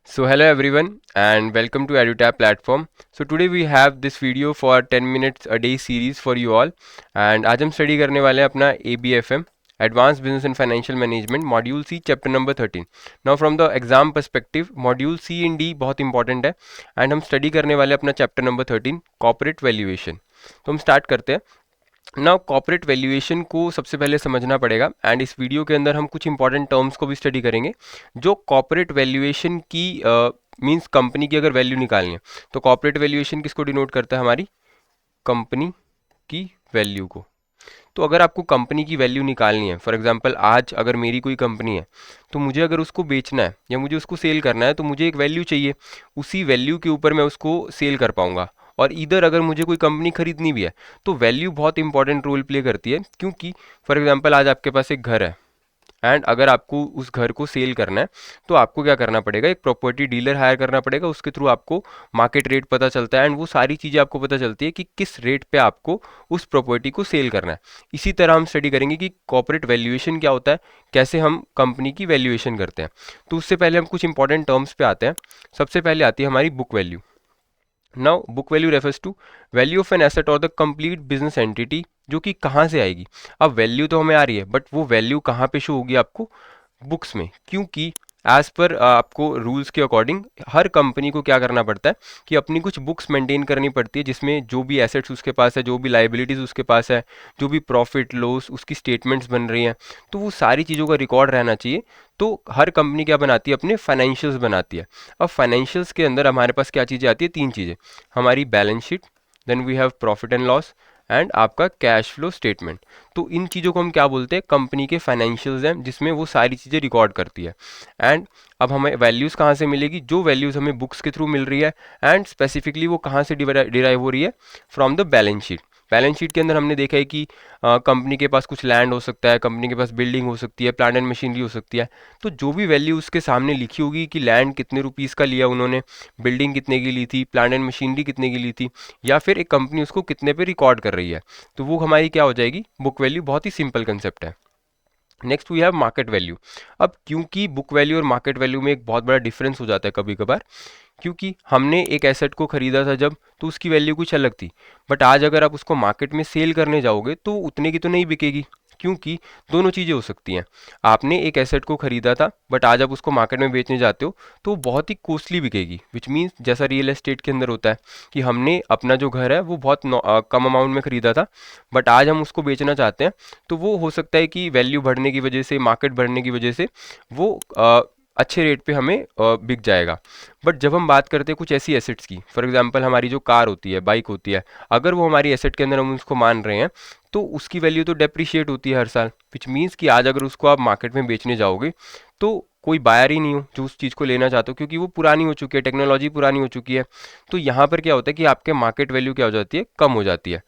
So hello everyone and welcome to EduTap platform. So today we have this video for 10 minutes a day series for you all and आज हम study करने वाले हैं अपना ABFM Advanced Business and Financial Management Module C Chapter number 13. Now from the exam perspective Module C in D बहुत important है and हम study करने वाले हैं अपना चैप्टर नंबर 13 कॉर्पोरेट वैल्यूएशन. तो हम स्टार्ट करते हैं. नाउ कॉर्पोरेट वैल्यूएशन को सबसे पहले समझना पड़ेगा एंड इस वीडियो के अंदर हम कुछ इंपॉर्टेंट टर्म्स को भी स्टडी करेंगे जो कॉर्पोरेट वैल्यूएशन की मींस कंपनी की अगर वैल्यू निकालनी है तो कॉर्पोरेट वैल्यूएशन किसको डिनोट करता है, हमारी कंपनी की वैल्यू को. तो अगर आपको कंपनी की वैल्यू निकालनी है, फॉर एग्जांपल आज अगर मेरी कोई कंपनी है तो मुझे अगर उसको बेचना है या मुझे उसको सेल करना है तो मुझे एक वैल्यू चाहिए. उसी वैल्यू के ऊपर मैं उसको सेल कर पाऊंगा. और इधर अगर मुझे कोई कंपनी खरीदनी भी है तो वैल्यू बहुत इंपॉर्टेंट रोल प्ले करती है, क्योंकि फॉर एग्जांपल आज आपके पास एक घर है एंड अगर आपको उस घर को सेल करना है तो आपको क्या करना पड़ेगा, एक प्रॉपर्टी डीलर हायर करना पड़ेगा. उसके थ्रू आपको मार्केट रेट पता चलता है एंड वो सारी चीज़ें आपको पता चलती है कि किस रेट पे आपको उस प्रॉपर्टी को सेल करना है. इसी तरह हम स्टडी करेंगे कि कॉर्पोरेट वैल्यूएशन क्या होता है, कैसे हम कंपनी की वैल्यूएशन करते हैं. तो उससे पहले हम कुछ इंपॉर्टेंट टर्म्स पे आते हैं. सबसे पहले आती है हमारी book value. Now book value refers to value of an asset और द कंप्लीट बिजनेस एंटिटी, जो कि कहाँ से आएगी. अब वैल्यू तो हमें आ रही है बट वो वैल्यू कहाँ पे शो होगी आपको, बुक्स में. क्योंकि एज पर आपको रूल्स के अकॉर्डिंग हर कंपनी को क्या करना पड़ता है कि अपनी कुछ बुक्स मेंटेन करनी पड़ती है जिसमें जो भी एसेट्स उसके पास है, जो भी लाइबिलिटीज़ उसके पास है, जो भी प्रॉफिट लॉस उसकी स्टेटमेंट्स बन रही हैं, तो वो सारी चीज़ों का रिकॉर्ड रहना चाहिए. तो हर कंपनी क्या बनाती है, अपने फाइनेंशियल्स बनाती है. अब फाइनेंशियल्स के अंदर हमारे पास क्या चीज़ें आती है, तीन चीज़ें. हमारी balance sheet, then we have profit and loss and आपका कैश फ्लो स्टेटमेंट. तो इन चीज़ों को हम क्या बोलते हैं, कंपनी के फाइनेंशियल्स हैं जिसमें वो सारी चीज़ें रिकॉर्ड करती है. एंड अब हमें वैल्यूज़ कहाँ से मिलेगी, जो वैल्यूज़ हमें बुक्स के थ्रू मिल रही है एंड स्पेसिफिकली वो कहाँ से डिराइव हो रही है, from the balance sheet. Balance sheet के अंदर हमने देखा है कि कंपनी के पास कुछ लैंड हो सकता है, कंपनी के पास बिल्डिंग हो सकती है, प्लांट एंड मशीनरी हो सकती है. तो जो भी वैल्यू उसके सामने लिखी होगी कि लैंड कितने रुपीज़ का लिया उन्होंने, बिल्डिंग कितने की ली थी, प्लांट एंड मशीनरी कितने की ली थी, या फिर एक कंपनी उसको कितने पे रिकॉर्ड कर रही है, तो वो हमारी क्या हो जाएगी, बुक वैल्यू. बहुत ही सिंपल कंसेप्ट है. Next we have market value. अब क्योंकि बुक वैल्यू और मार्केट वैल्यू में एक बहुत बड़ा डिफरेंस हो जाता है कभी कभार, क्योंकि हमने एक एसेट को खरीदा था जब, तो उसकी वैल्यू कुछ अलग थी. बट आज अगर आप उसको मार्केट में सेल करने जाओगे तो उतने की तो नहीं बिकेगी, क्योंकि दोनों चीज़ें हो सकती हैं. आपने एक एसेट को खरीदा था बट आज आप उसको मार्केट में बेचने जाते हो तो वो बहुत ही कॉस्टली बिकेगी. विच मीन्स जैसा रियल एस्टेट के अंदर होता है कि हमने अपना जो घर है वो बहुत कम अमाउंट में खरीदा था बट आज हम उसको बेचना चाहते हैं, तो वो हो सकता है कि वैल्यू बढ़ने की वजह से, मार्केट बढ़ने की वजह से वो अच्छे रेट पे हमें बिक जाएगा. बट जब हम बात करते हैं कुछ ऐसी एसेट्स की, फॉर एग्जांपल हमारी जो कार होती है, बाइक होती है, अगर वो हमारी एसेट के अंदर हम उसको मान रहे हैं तो उसकी वैल्यू तो डेप्रिशिएट होती है हर साल. विच मीन्स कि आज अगर उसको आप मार्केट में बेचने जाओगे तो कोई बायर ही नहीं हो जो उस चीज़ को लेना चाहते हो, क्योंकि वो पुरानी हो चुकी है, टेक्नोलॉजी पुरानी हो चुकी है. तो यहाँ पर क्या होता है कि आपके मार्केट वैल्यू क्या हो जाती है, कम हो जाती है.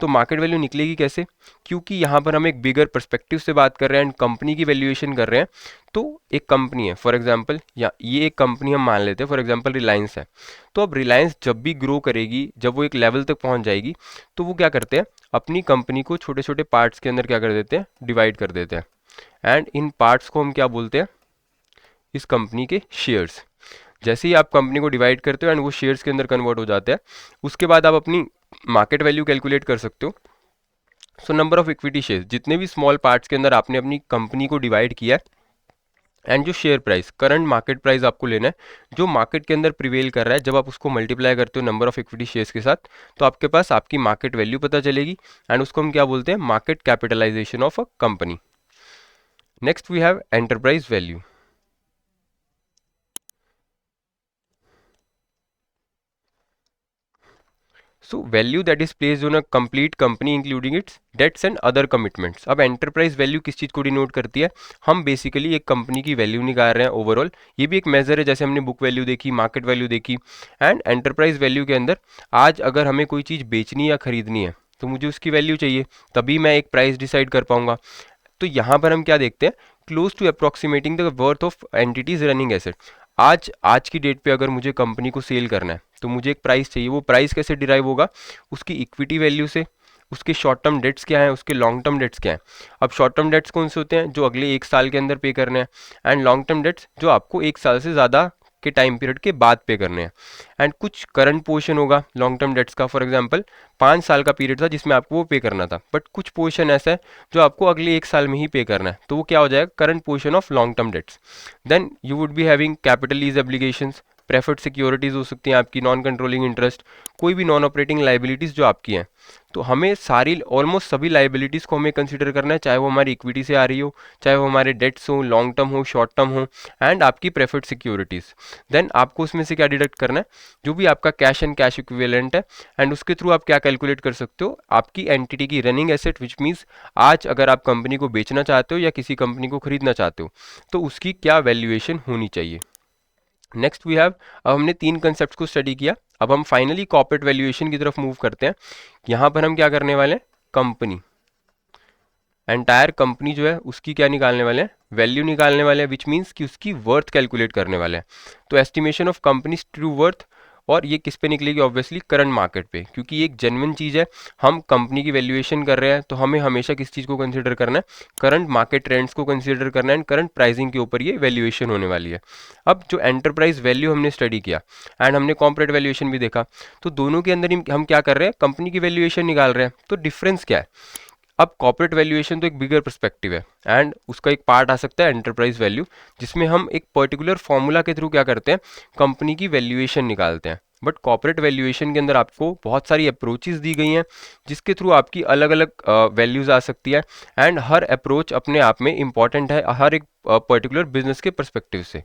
तो मार्केट वैल्यू निकलेगी कैसे, क्योंकि यहाँ पर हम एक बिगर पर्सपेक्टिव से बात कर रहे हैं एंड कंपनी की वैल्यूएशन कर रहे हैं. तो एक कंपनी है, फॉर एग्जांपल या ये एक कंपनी हम मान लेते हैं, फॉर एग्जांपल रिलायंस है. तो अब रिलायंस जब भी ग्रो करेगी, जब वो एक लेवल तक पहुंच जाएगी, तो वो क्या करते हैं, अपनी कंपनी को छोटे छोटे पार्ट्स के अंदर क्या कर देते हैं, डिवाइड कर देते हैं. एंड इन पार्ट्स को हम क्या बोलते हैं, इस कंपनी के शेयर्स. जैसे ही आप कंपनी को डिवाइड करते हो एंड वो शेयर्स के अंदर कन्वर्ट हो जाते हैं, उसके बाद आप अपनी मार्केट वैल्यू कैलकुलेट कर सकते हो. So number of equity share, जितने भी स्मॉल पार्ट्स के अंदर आपने अपनी कंपनी को डिवाइड किया है, एंड जो share price, current market price आपको लेना है जो मार्केट के अंदर प्रिवेल कर रहा है. जब आप उसको मल्टीप्लाई करते हो नंबर ऑफ इक्विटी शेयर्स के साथ, तो आपके पास आपकी मार्केट वैल्यू पता चलेगी एंड उसको हम क्या बोलते हैं, market capitalisation of a company. Next we have enterprise value. So value that is placed on a complete company including its debts and other commitments. अब एंटरप्राइज वैल्यू किस चीज़ को डिनोट करती है, हम बेसिकली एक कंपनी की वैल्यू निकाल रहे हैं ओवरऑल. ये भी एक मेजर है, जैसे हमने बुक वैल्यू देखी, मार्केट वैल्यू देखी. एंड एंटरप्राइज वैल्यू के अंदर आज अगर हमें कोई चीज़ बेचनी या खरीदनी है तो मुझे उसकी वैल्यू चाहिए, तभी मैं एक प्राइस डिसाइड कर पाऊंगा. तो यहाँ पर हम क्या देखते हैं, close to approximating the worth of entities running asset. आज आज की डेट पे अगर मुझे कंपनी को सेल करना है तो मुझे एक प्राइस चाहिए. वो प्राइस कैसे डिराइव होगा, उसकी इक्विटी वैल्यू से, उसके शॉर्ट टर्म डेट्स क्या हैं, उसके लॉन्ग टर्म डेट्स क्या हैं. अब शॉर्ट टर्म डेट्स कौन से होते हैं, जो अगले एक साल के अंदर पे करने हैं, एंड लॉन्ग टर्म डेट्स जो आपको एक साल से ज़्यादा के टाइम पीरियड के बाद पे करने हैं। एंड कुछ करंट पोर्शन होगा लॉन्ग टर्म डेट्स का, फॉर एग्जांपल 5 साल का पीरियड था जिसमें आपको वो पे करना था, बट कुछ पोर्शन ऐसा है जो आपको अगले 1 साल में ही पे करना है, तो वो क्या हो जाएगा, current portion of long term debts. Then you would be having capital lease obligations, preferred securities हो सकती हैं आपकी, नॉन कंट्रोलिंग इंटरेस्ट, कोई भी नॉन ऑपरेटिंग लाइबिलिटीज़ जो आपकी हैं। तो हमें सारी ऑलमोस्ट सभी लाइबिलिटीज़ को हमें कंसिडर करना है, चाहे वो हमारी इक्विटी से आ रही हो, चाहे वो हमारे डेट्स हो, लॉन्ग टर्म हो, शॉर्ट टर्म हो, एंड आपकी प्रेफर्ड सिक्योरिटीज़। देन आपको उसमें से क्या डिडक्ट करना है, जो भी आपका कैश एंड कैश इक्विवेलेंट है, एंड उसके थ्रू आप क्या कैलकुलेट कर सकते हो, आपकी एंटिटी की रनिंग एसेट, विच मीन्स आज अगर आप कंपनी को बेचना चाहते हो या किसी कंपनी को खरीदना चाहते हो तो उसकी क्या वैल्यूएशन होनी चाहिए। नेक्स्ट वी हैव, अब हमने 3 कंसेप्ट को स्टडी किया, अब हम फाइनली कॉर्पोरेट वैल्यूएशन की तरफ मूव करते हैं। यहाँ पर हम क्या करने वाले हैं, कंपनी, एंटायर कंपनी जो है उसकी क्या निकालने वाले हैं, वैल्यू निकालने वाले हैं, विच मीन्स कि उसकी वर्थ कैलकुलेट करने वाले हैं। तो estimation of companies true worth, और ये किस पे निकलेगी, ऑब्वियसली करंट मार्केट पे, क्योंकि ये एक जेन्युइन चीज़ है। हम कंपनी की वैल्यूएशन कर रहे हैं तो हमें हमेशा किस चीज़ को कंसीडर करना है, करंट मार्केट ट्रेंड्स को कंसीडर करना है, एंड करंट प्राइसिंग के ऊपर ये वैल्यूएशन होने वाली है। अब जो एंटरप्राइज वैल्यू हमने स्टडी किया एंड हमने कॉर्पोरेट वैल्यूएशन भी देखा, तो दोनों के अंदर हम क्या कर रहे हैं, कंपनी की वैल्यूएशन निकाल रहे हैं। तो डिफरेंस क्या है, अब कॉर्पोरेट वैल्यूएशन तो एक बिगर पर्सपेक्टिव है एंड उसका एक पार्ट आ सकता है एंटरप्राइज वैल्यू, जिसमें हम एक पर्टिकुलर फॉर्मूला के थ्रू क्या करते हैं, कंपनी की वैल्यूएशन निकालते हैं। बट कॉर्पोरेट वैल्यूएशन के अंदर आपको बहुत सारी अप्रोचेस दी गई हैं जिसके थ्रू आपकी अलग अलग वैल्यूज आ सकती है, एंड हर अप्रोच अपने आप में इंपॉर्टेंट है हर एक पर्टिकुलर बिजनेस के परस्पेक्टिव से।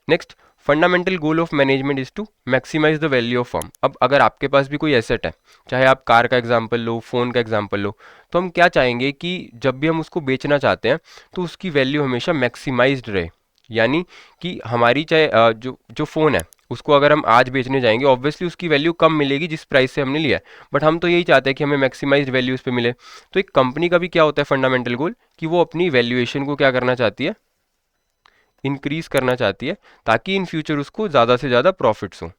Next, fundamental goal of management is to maximise the value of firm. अब अगर आपके पास भी कोई एसेट है, चाहे आप कार का एग्जांपल लो, फ़ोन का एग्जांपल लो, तो हम क्या चाहेंगे कि जब भी हम उसको बेचना चाहते हैं तो उसकी वैल्यू हमेशा मैक्सिमाइज्ड रहे। यानी कि हमारी चाहे जो जो फ़ोन है उसको अगर हम आज बेचने जाएंगे, ऑब्वियसली उसकी वैल्यू कम मिलेगी जिस प्राइस से हमने लिया है, बट हम तो यही चाहते हैं कि हमें मैक्सिमाइज्ड वैल्यू उस पर मिले। तो एक कंपनी का भी क्या होता है फंडामेंटल गोल, कि वो अपनी वैल्यूएशन को क्या करना चाहती है, इंक्रीज करना चाहती है, ताकि इन फ्यूचर उसको ज़्यादा से ज़्यादा प्रॉफिट्स हो।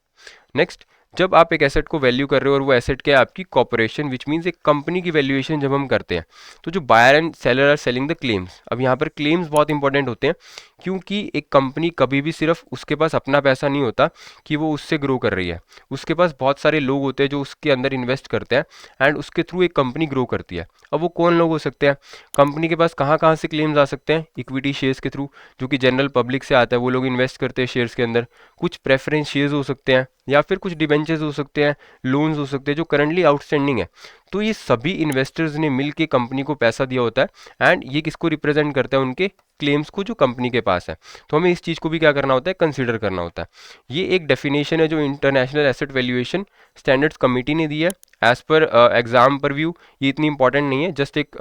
नेक्स्ट, जब आप एक एसेट को वैल्यू कर रहे हो और वो एसेट क्या है, आपकी कॉर्पोरेशन, विच मीन्स एक कंपनी की वैल्यूएशन जब हम करते हैं, तो जो buyer and seller are selling the claims. अब यहाँ पर क्लेम्स बहुत इंपॉर्टेंट होते हैं, क्योंकि एक कंपनी कभी भी सिर्फ उसके पास अपना पैसा नहीं होता कि वो उससे ग्रो कर रही है, उसके पास बहुत सारे लोग होते हैं जो उसके अंदर इन्वेस्ट करते हैं एंड उसके थ्रू एक कंपनी ग्रो करती है। अब वो कौन लोग हो सकते हैं, कंपनी के पास कहाँ कहाँ से क्लेम्स आ सकते हैं, इक्विटी शेयर्स के थ्रू, जो कि जनरल पब्लिक से आता है, वो लोग इन्वेस्ट करते हैं शेयर्स के अंदर। कुछ प्रेफरेंस शेयर्स हो सकते हैं, या फिर कुछ डिबेंचर्स हो सकते हैं, लोन्स हो सकते हैं जो करंटली आउटस्टैंडिंग है। तो ये सभी इन्वेस्टर्स ने मिल के कंपनी को पैसा दिया होता है, एंड ये किसको रिप्रेजेंट करता है, उनके क्लेम्स को जो कंपनी के पास है। तो हमें इस चीज़ को भी क्या करना होता है, कंसीडर करना होता है। ये एक डेफिनेशन है जो international asset valuation standards committee ने दी है एज पर एग्जाम पर व्यू। ये इतनी इंपॉर्टेंट नहीं है, जस्ट एक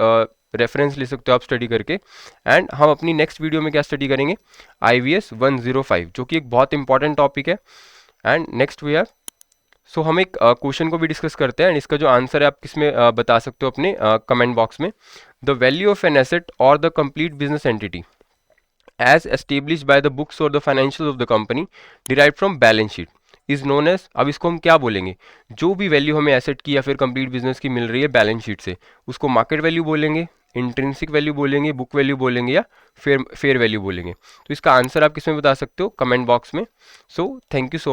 रेफरेंस ले सकते हो आप स्टडी करके। एंड हम अपनी नेक्स्ट वीडियो में क्या स्टडी करेंगे, IVS 105, जो कि एक बहुत इंपॉर्टेंट टॉपिक है। एंड नेक्स्ट वी हैव, सो हम एक क्वेश्चन को भी डिस्कस करते हैं, एंड इसका जो आंसर है आप किसमें बता सकते हो, अपने कमेंट बॉक्स में। The value of an asset और the complete business entity as established by the books or the financials of the company derived from balance sheet is known as। अब इसको हम क्या बोलेंगे, जो भी वैल्यू हमें एसेट की या फिर कंप्लीट बिजनेस की मिल रही है बैलेंस शीट से, उसको मार्केट वैल्यू बोलेंगे, इंट्रिंसिक वैल्यू बोलेंगे, बुक वैल्यू बोलेंगे, या फेयर वैल्यू बोलेंगे। तो इसका आंसर आप किसमें बता सकते हो, कमेंट बॉक्स में। So thank you so